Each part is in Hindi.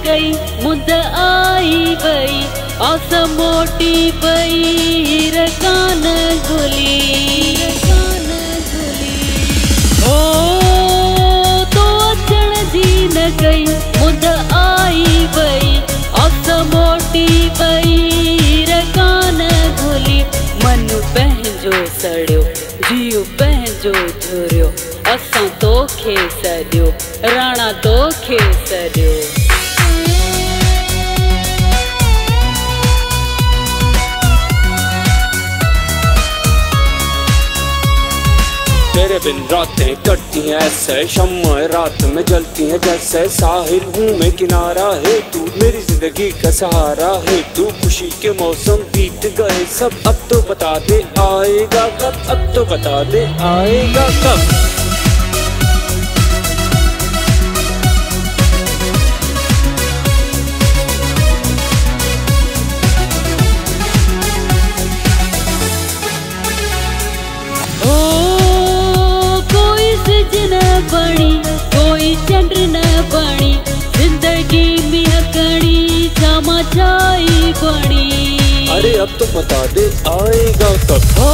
कई मुद आई वई आस मोटी पई रकान गुली ओ तो अचण जी न कई मुद आई वई आस मोटी पई रकान गुली मन पंहिंजो सड़ियो जीव पंहिंजो झुरियो असां तोखे सॾियो राणा तोखे सॾियो। तेरे बिन रातें कटती हैं ऐसे शम्मा रात में जलती हैं जैसे साहिल हूँ मैं किनारा है तू मेरी जिंदगी का सहारा है तू खुशी के मौसम बीत गए सब अब तो बता दे आएगा कब अब तो बता दे आएगा कब। बणी कोई चंद्र न बणी जिंदगी में हकड़ी छामा छाई बणी अरे अब तो बता दे आएगा कब। हो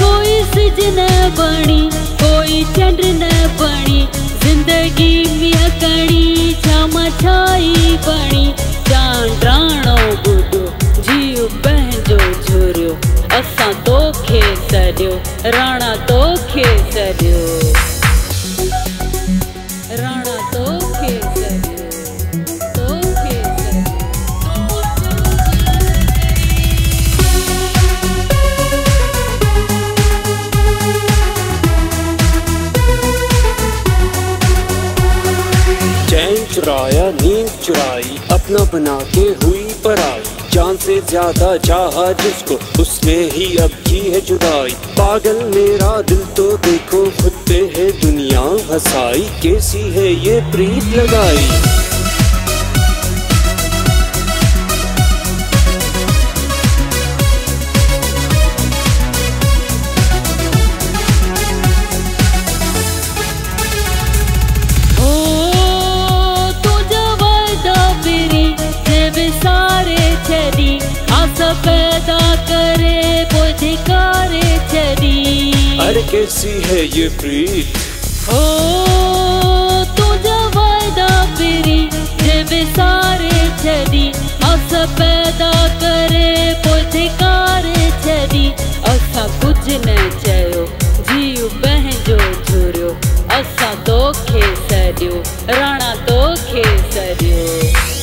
कोई सिज न बणी कोई चंद्र न बणी जिंदगी में हकड़ी छामा छाई बणी जान राणो बुडो जीव पंहिंजो झुरियो असां तोखे सॾियो राणा तोखे सॾियो राणा तोखे सॾियो तोखे चैन चुराया नींद चुराई अपना बना के हुई पराई जान से ज्यादा चाहा जिसको उसने ही अब की है जुदाई पागल मेरा दिल तो देखो खुद पे है दुनिया हंसाई कैसी है ये प्रीत लगाई। पैदा करे पुधिकारे छड़ी अरे कैसी है ये प्रीत ओ तुझा वायदा फिरी जे सारे छड़ी अस पैदा करे पुधिकारे छड़ी असा कुछ न चयो जीव पंहिंजो झुरियो असा तोखे सॾियो राणा तोखे सॾियो।